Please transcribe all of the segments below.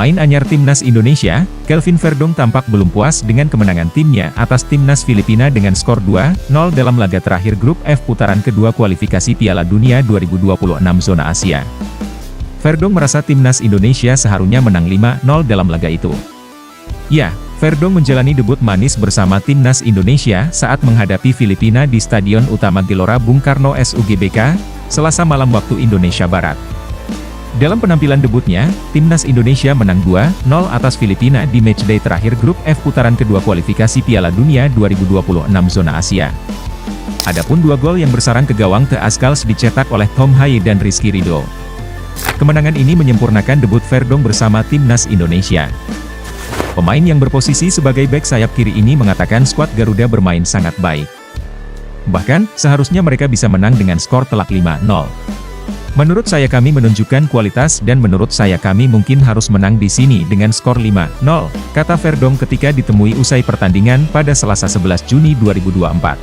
Pemain anyar timnas Indonesia, Kelvin Verdong tampak belum puas dengan kemenangan timnya atas timnas Filipina dengan skor 2-0 dalam laga terakhir grup F putaran kedua kualifikasi Piala Dunia 2026 zona Asia. Verdong merasa timnas Indonesia seharusnya menang 5-0 dalam laga itu. Ya, Verdong menjalani debut manis bersama timnas Indonesia saat menghadapi Filipina di Stadion Utama Gelora Bung Karno SUGBK, Selasa malam waktu Indonesia Barat. Dalam penampilan debutnya, timnas Indonesia menang 2-0 atas Filipina di matchday terakhir grup F putaran kedua kualifikasi Piala Dunia 2026 zona Asia. Adapun 2 gol yang bersarang ke gawang The Ascals dicetak oleh Tom Haye dan Rizky Ridho. Kemenangan ini menyempurnakan debut Verdong bersama timnas Indonesia. Pemain yang berposisi sebagai bek sayap kiri ini mengatakan skuad Garuda bermain sangat baik. Bahkan, seharusnya mereka bisa menang dengan skor telak 5-0. Menurut saya kami menunjukkan kualitas dan menurut saya kami mungkin harus menang di sini dengan skor 5-0, kata Verdong ketika ditemui usai pertandingan pada Selasa 11 Juni 2024.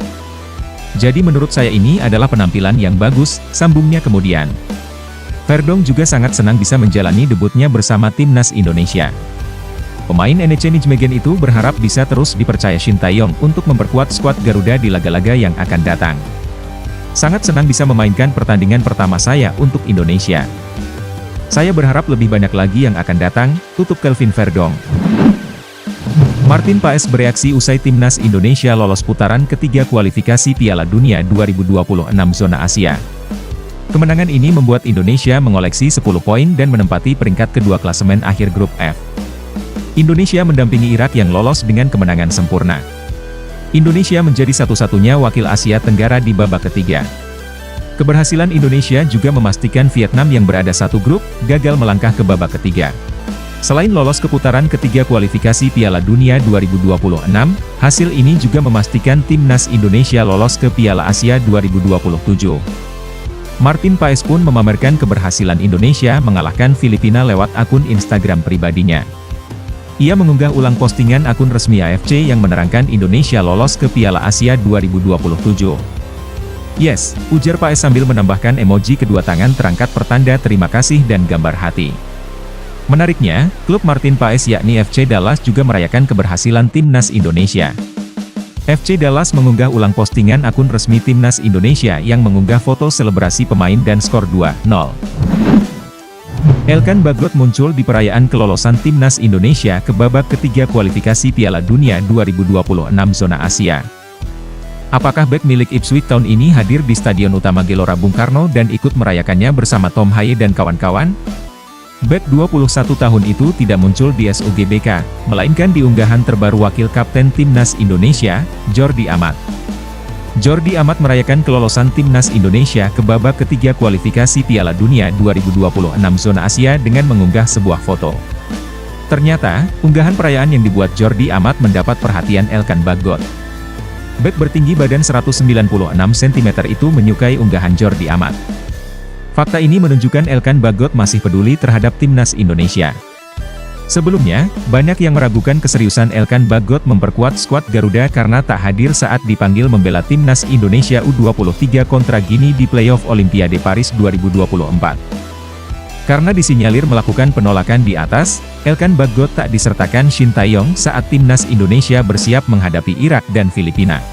Jadi menurut saya ini adalah penampilan yang bagus, sambungnya kemudian. Verdong juga sangat senang bisa menjalani debutnya bersama timnas Indonesia. Pemain NEC Nijmegen itu berharap bisa terus dipercaya Shin Tae-yong untuk memperkuat skuad Garuda di laga-laga yang akan datang. Sangat senang bisa memainkan pertandingan pertama saya untuk Indonesia. Saya berharap lebih banyak lagi yang akan datang, tutup Kelvin Verdong. Martin Paes bereaksi usai timnas Indonesia lolos putaran ketiga kualifikasi Piala Dunia 2026 zona Asia. Kemenangan ini membuat Indonesia mengoleksi 10 poin dan menempati peringkat kedua klasemen akhir grup F. Indonesia mendampingi Irak yang lolos dengan kemenangan sempurna. Indonesia menjadi satu-satunya wakil Asia Tenggara di babak ketiga. Keberhasilan Indonesia juga memastikan Vietnam yang berada satu grup, gagal melangkah ke babak ketiga. Selain lolos ke putaran ketiga kualifikasi Piala Dunia 2026, hasil ini juga memastikan timnas Indonesia lolos ke Piala Asia 2027. Martin Paes pun memamerkan keberhasilan Indonesia mengalahkan Filipina lewat akun Instagram pribadinya. Ia mengunggah ulang postingan akun resmi AFC yang menerangkan Indonesia lolos ke Piala Asia 2027. Yes, ujar Paes sambil menambahkan emoji kedua tangan terangkat pertanda terima kasih dan gambar hati. Menariknya, klub Martin Paes yakni FC Dallas juga merayakan keberhasilan timnas Indonesia. FC Dallas mengunggah ulang postingan akun resmi timnas Indonesia yang mengunggah foto selebrasi pemain dan skor 2-0. Elkan Bagot muncul di perayaan kelolosan timnas Indonesia ke babak ketiga kualifikasi Piala Dunia 2026 zona Asia. Apakah bek milik Ipswich tahun ini hadir di Stadion Utama Gelora Bung Karno dan ikut merayakannya bersama Tom Haye dan kawan-kawan? Bek 21 tahun itu tidak muncul di SUGBK, melainkan di unggahan terbaru wakil kapten timnas Indonesia, Jordi Amat. Jordi Amat merayakan kelolosan timnas Indonesia ke babak ketiga kualifikasi Piala Dunia 2026 zona Asia dengan mengunggah sebuah foto. Ternyata, unggahan perayaan yang dibuat Jordi Amat mendapat perhatian Elkan Bagot. Bek bertinggi badan 196 cm itu menyukai unggahan Jordi Amat. Fakta ini menunjukkan Elkan Bagot masih peduli terhadap timnas Indonesia. Sebelumnya, banyak yang meragukan keseriusan Elkan Bagot memperkuat skuad Garuda karena tak hadir saat dipanggil membela timnas Indonesia U23 kontra Gini di playoff Olimpiade Paris 2024. Karena disinyalir melakukan penolakan di atas, Elkan Bagot tak disertakan Shin Tae-yong saat timnas Indonesia bersiap menghadapi Irak dan Filipina.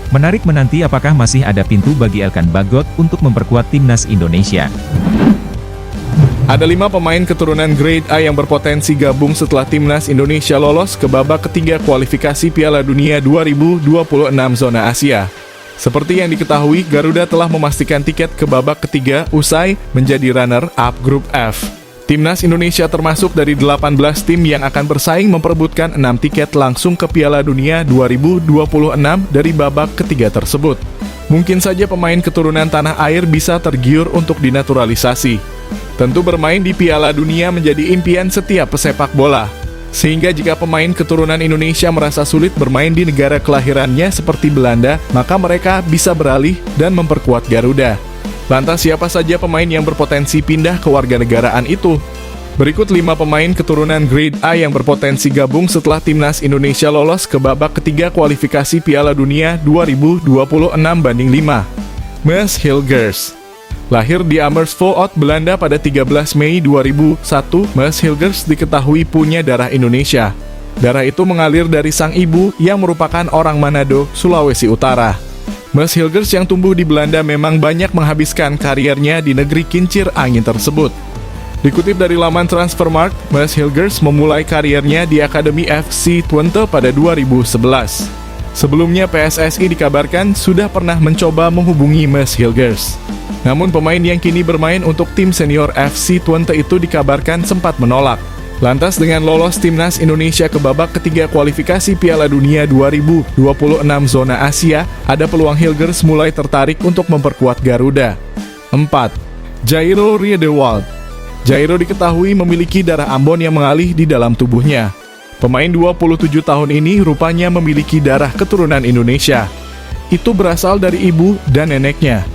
Menarik menanti apakah masih ada pintu bagi Elkan Bagot untuk memperkuat timnas Indonesia. Ada 5 pemain keturunan Grade A yang berpotensi gabung setelah timnas Indonesia lolos ke babak ketiga kualifikasi Piala Dunia 2026 zona Asia. Seperti yang diketahui, Garuda telah memastikan tiket ke babak ketiga usai menjadi runner-up grup F. Timnas Indonesia termasuk dari 18 tim yang akan bersaing memperebutkan 6 tiket langsung ke Piala Dunia 2026 dari babak ketiga tersebut. Mungkin saja pemain keturunan tanah air bisa tergiur untuk dinaturalisasi. Tentu bermain di Piala Dunia menjadi impian setiap pesepak bola. Sehingga jika pemain keturunan Indonesia merasa sulit bermain di negara kelahirannya seperti Belanda, maka mereka bisa beralih dan memperkuat Garuda. Lantas siapa saja pemain yang berpotensi pindah ke warganegaraan itu? Berikut 5 pemain keturunan Grade A yang berpotensi gabung setelah timnas Indonesia lolos ke babak ketiga kualifikasi Piala Dunia 2026 banding 5. Maes Hilgers. Lahir di Amersfoort, Belanda pada 13 Mei 2001, Ms. Hilgers diketahui punya darah Indonesia. Darah itu mengalir dari sang ibu yang merupakan orang Manado, Sulawesi Utara. Ms. Hilgers yang tumbuh di Belanda memang banyak menghabiskan kariernya di negeri kincir angin tersebut. Dikutip dari laman Transfermarkt, Ms. Hilgers memulai kariernya di Akademi FC Twente pada 2011. Sebelumnya PSSI dikabarkan sudah pernah mencoba menghubungi Ms. Hilgers. Namun pemain yang kini bermain untuk tim senior FC Twente itu dikabarkan sempat menolak. Lantas dengan lolos timnas Indonesia ke babak ketiga kualifikasi Piala Dunia 2026 zona Asia, ada peluang Hilgers mulai tertarik untuk memperkuat Garuda. 4. Jairo Riedewald. Jairo diketahui memiliki darah Ambon yang mengalir di dalam tubuhnya. Pemain 27 tahun ini rupanya memiliki darah keturunan Indonesia. Itu berasal dari ibu dan neneknya.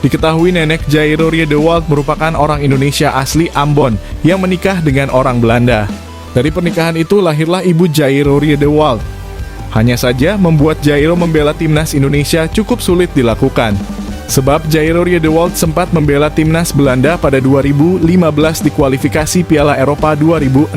Diketahui nenek Jairo Riedewald merupakan orang Indonesia asli Ambon yang menikah dengan orang Belanda. Dari pernikahan itu lahirlah ibu Jairo Riedewald. Hanya saja membuat Jairo membela timnas Indonesia cukup sulit dilakukan. Sebab Jairo Riedewald sempat membela timnas Belanda pada 2015 di kualifikasi Piala Eropa 2016.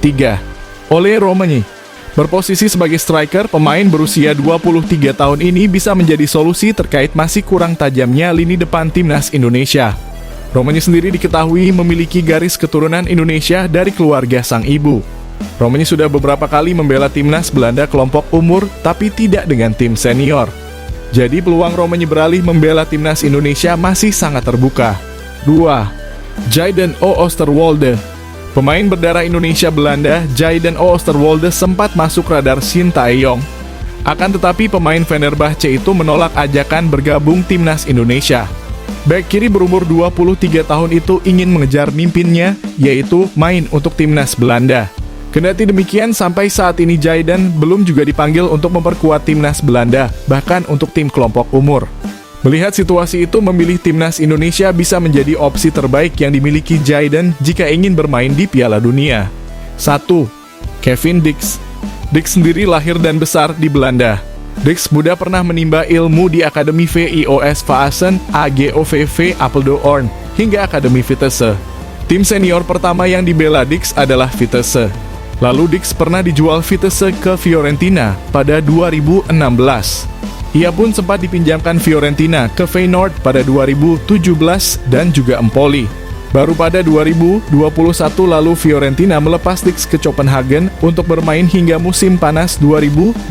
3. Ole Romani. Berposisi sebagai striker, pemain berusia 23 tahun ini bisa menjadi solusi terkait masih kurang tajamnya lini depan timnas Indonesia. Romani sendiri diketahui memiliki garis keturunan Indonesia dari keluarga sang ibu. Romani sudah beberapa kali membela timnas Belanda kelompok umur, tapi tidak dengan tim senior. Jadi peluang Romani beralih membela timnas Indonesia masih sangat terbuka. 2. Jayden Oosterwolde. Pemain berdarah Indonesia-Belanda, Jayden Oosterwolde sempat masuk radar Sintayong. Akan tetapi pemain Fenerbahce itu menolak ajakan bergabung timnas Indonesia. Bek kiri berumur 23 tahun itu ingin mengejar mimpinya, yaitu main untuk timnas Belanda. Kendati demikian, sampai saat ini Jayden belum juga dipanggil untuk memperkuat timnas Belanda, bahkan untuk tim kelompok umur. Melihat situasi itu, memilih timnas Indonesia bisa menjadi opsi terbaik yang dimiliki Jayden jika ingin bermain di Piala Dunia. 1. Kevin Dix. Dix sendiri lahir dan besar di Belanda. Dix muda pernah menimba ilmu di Akademi VIOS Vaassen, AGOVV Apeldoorn, hingga Akademi Vitesse. Tim senior pertama yang dibela Dix adalah Vitesse. Lalu Dix pernah dijual Vitesse ke Fiorentina pada 2016. Ia pun sempat dipinjamkan Fiorentina ke Feyenoord pada 2017 dan juga Empoli. Baru pada 2021 lalu Fiorentina melepas Dix ke Copenhagen untuk bermain hingga musim panas 2025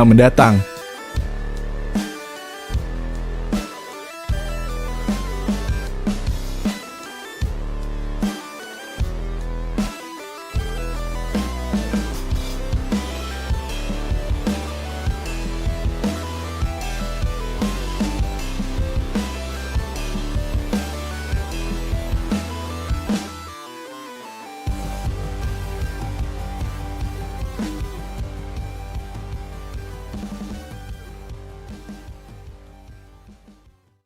mendatang.